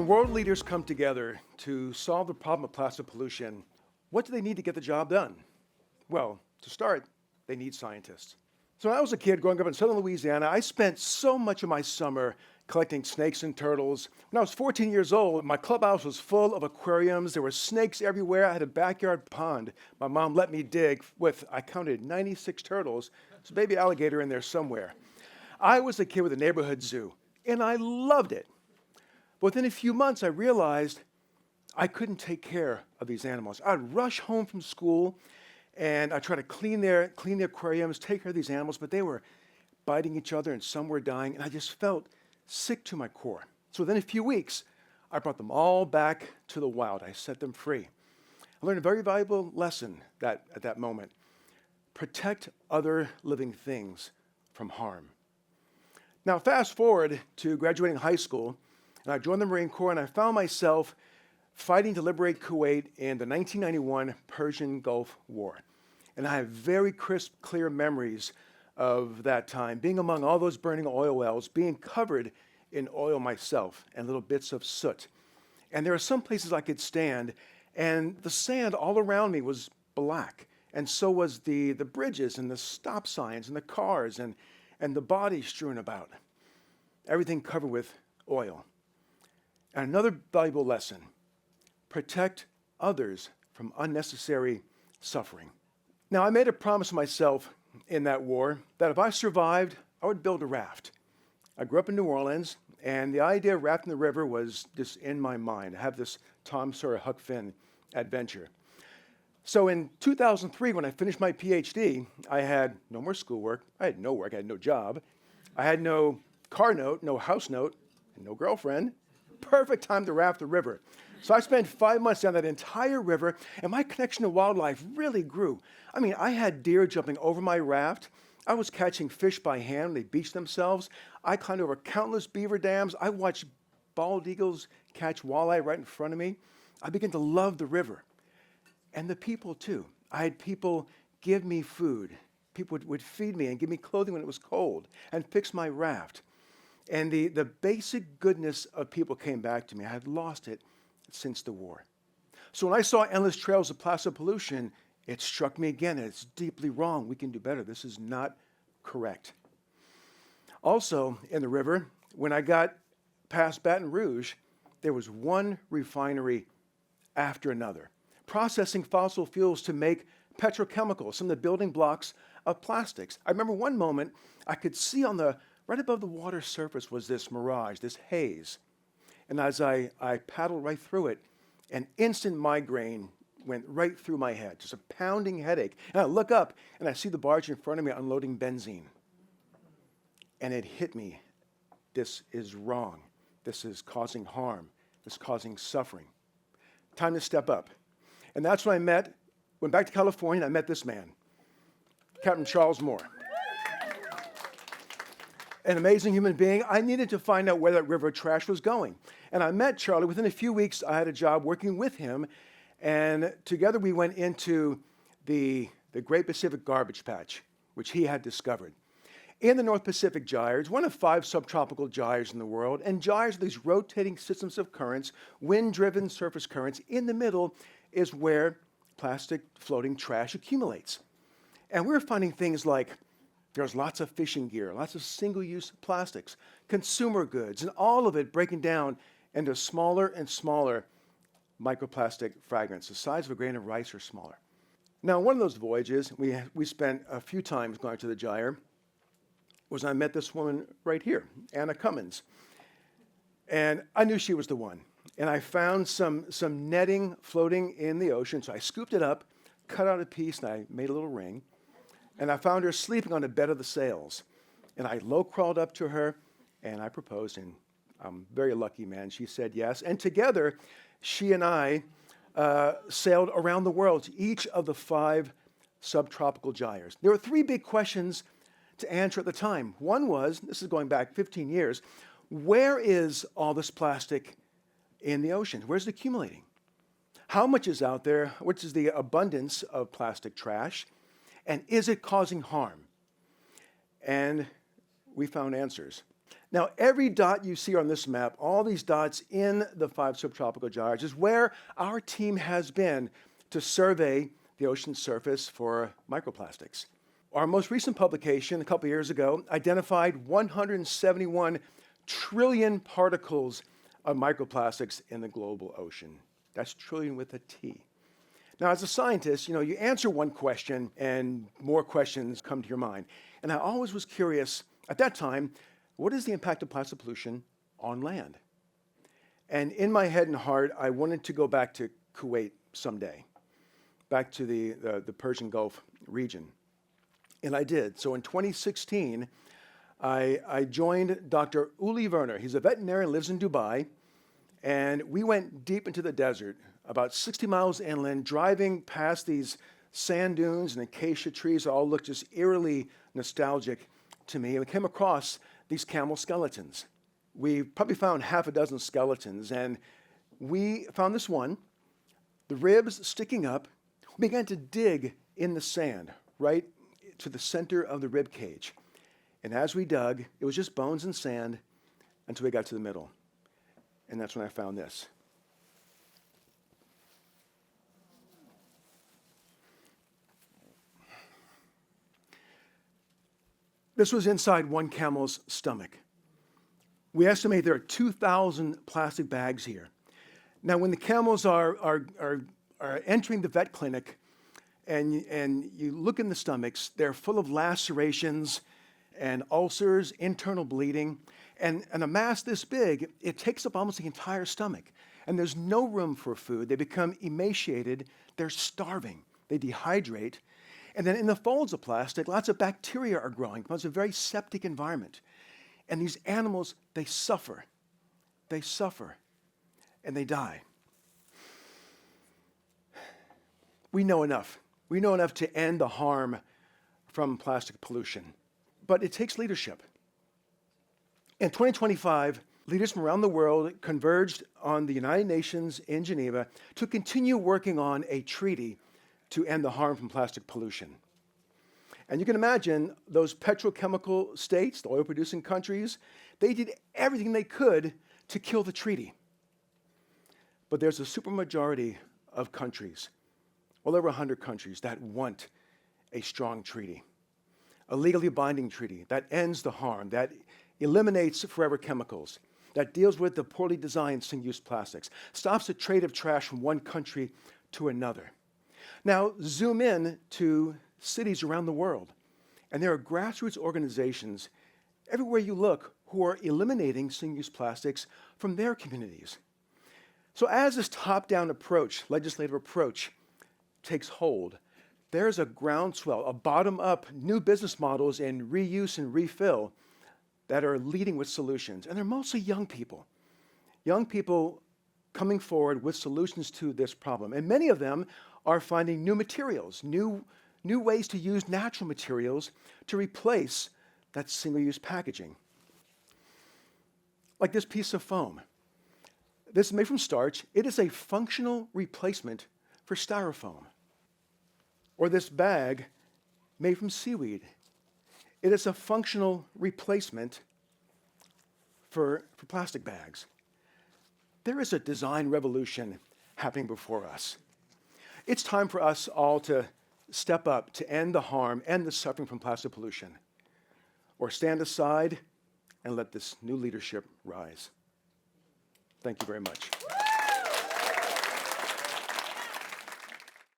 When world leaders come together to solve the problem of plastic pollution, what do they need to get the job done? Well, to start, they need scientists. So when I was a kid growing up in southern Louisiana, I spent so much of my summer collecting snakes and turtles. When I was 14 years old, my clubhouse was full of aquariums. There were snakes everywhere. I had a backyard pond my mom let me dig with, I counted 96 turtles. There's a baby alligator in there somewhere. I was a kid with a neighborhood zoo, and I loved it. But within a few months, I realized I couldn't take care of these animals. I'd rush home from school, and I'd try to clean their aquariums, take care of these animals, but they were biting each other, and some were dying, and I just felt sick to my core. So within a few weeks, I brought them all back to the wild. I set them free. I learned a very valuable lesson at that moment. Protect other living things from harm. Now, fast forward to graduating high school, and I joined the Marine Corps, and I found myself fighting to liberate Kuwait in the 1991 Persian Gulf War. And I have very crisp, clear memories of that time, being among all those burning oil wells, being covered in oil myself and little bits of soot. And there are some places I could stand, and the sand all around me was black, and so was the bridges and the stop signs and the cars and the bodies strewn about, everything covered with oil. And another valuable lesson: protect others from unnecessary suffering. Now, I made a promise to myself in that war that if I survived, I would build a raft. I grew up in New Orleans, and the idea of rafting the river was just in my mind. I have this Tom Sawyer, Huck Finn adventure. So in 2003, when I finished my PhD, I had no more schoolwork, I had no work, I had no job, I had no car note, no house note, and no girlfriend. Perfect time to raft the river. So I spent 5 months down that entire river, and my connection to wildlife really grew. I mean, I had deer jumping over my raft. I was catching fish by hand when they beached themselves. I climbed over countless beaver dams. I watched bald eagles catch walleye right in front of me. I began to love the river. And the people, too. I had people give me food. People would feed me and give me clothing when it was cold and fix my raft. And the basic goodness of people came back to me. I had lost it since the war. So when I saw endless trails of plastic pollution, it struck me again, and it's deeply wrong. We can do better. This is not correct. Also, in the river, when I got past Baton Rouge, there was one refinery after another, processing fossil fuels to make petrochemicals, some of the building blocks of plastics. I remember one moment I could see right above the water surface was this mirage, this haze. And as I paddled right through it, an instant migraine went right through my head, just a pounding headache. And I look up, and I see the barge in front of me unloading benzene. And it hit me. This is wrong. This is causing harm. This is causing suffering. Time to step up. And that's when went back to California, and I met this man, Captain Charles Moore. An amazing human being. I needed to find out where that river trash was going. And I met Charlie. Within a few weeks, I had a job working with him, and together we went into the Great Pacific Garbage Patch, which he had discovered. In the North Pacific Gyres, one of 5 subtropical gyres in the world, and gyres are these rotating systems of currents, wind-driven surface currents. In the middle is where plastic floating trash accumulates. And we were finding things like there's lots of fishing gear, lots of single-use plastics, consumer goods, and all of it breaking down into smaller and smaller microplastic fragments, the size of a grain of rice or smaller. Now, one of those voyages we spent a few times going to the Gyre was I met this woman right here, Anna Cummins. And I knew she was the one. And I found some netting floating in the ocean, so I scooped it up, cut out a piece, and I made a little ring. And I found her sleeping on a bed of the sails. And I low-crawled up to her, and I proposed, and I'm a very lucky man. She said yes. And together, she and I sailed around the world to each of the 5 subtropical gyres. There were 3 big questions to answer at the time. One was, this is going back 15 years, where is all this plastic in the ocean? Where's it accumulating? How much is out there? What is the abundance of plastic trash? And is it causing harm? And we found answers. Now, every dot you see on this map, all these dots in the 5 subtropical gyres, is where our team has been to survey the ocean surface for microplastics. Our most recent publication, a couple years ago, identified 171 trillion particles of microplastics in the global ocean. That's trillion with a T. Now, as a scientist, you answer one question and more questions come to your mind. And I always was curious, at that time, what is the impact of plastic pollution on land? And in my head and heart, I wanted to go back to Kuwait someday, back to the Persian Gulf region. And I did. So in 2016, I joined Dr. Uli Werner. He's a veterinarian, lives in Dubai. And we went deep into the desert, about 60 miles inland, driving past these sand dunes and acacia trees that all look just eerily nostalgic to me. And we came across these camel skeletons. We probably found half a dozen skeletons, and we found this one, the ribs sticking up. We began to dig in the sand, right to the center of the rib cage. And as we dug, it was just bones and sand until we got to the middle. And that's when I found this. This was inside one camel's stomach. We estimate there are 2,000 plastic bags here. Now, when the camels are entering the vet clinic and you look in the stomachs, they're full of lacerations and ulcers, internal bleeding, and a mass this big, it takes up almost the entire stomach. And there's no room for food. They become emaciated. They're starving. They dehydrate. And then in the folds of plastic, lots of bacteria are growing. It's a very septic environment. And these animals, they suffer. They suffer. And they die. We know enough. We know enough to end the harm from plastic pollution. But it takes leadership. In 2025, leaders from around the world converged on the United Nations in Geneva to continue working on a treaty to end the harm from plastic pollution. And you can imagine those petrochemical states, the oil-producing countries, they did everything they could to kill the treaty. But there's a supermajority of countries, well over 100 countries, that want a strong treaty, a legally binding treaty that ends the harm, that eliminates forever chemicals, that deals with the poorly designed single-use plastics, stops the trade of trash from one country to another. Now, zoom in to cities around the world, and there are grassroots organizations everywhere you look who are eliminating single-use plastics from their communities. So as this top-down approach, legislative approach, takes hold, there's a groundswell, a bottom-up new business models in reuse and refill that are leading with solutions. And they're mostly young people coming forward with solutions to this problem. And many of them are finding new materials, new ways to use natural materials to replace that single-use packaging. Like this piece of foam. This is made from starch. It is a functional replacement for styrofoam. Or this bag made from seaweed. It is a functional replacement for plastic bags. There is a design revolution happening before us. It's time for us all to step up to end the harm and the suffering from plastic pollution, or stand aside and let this new leadership rise. Thank you very much.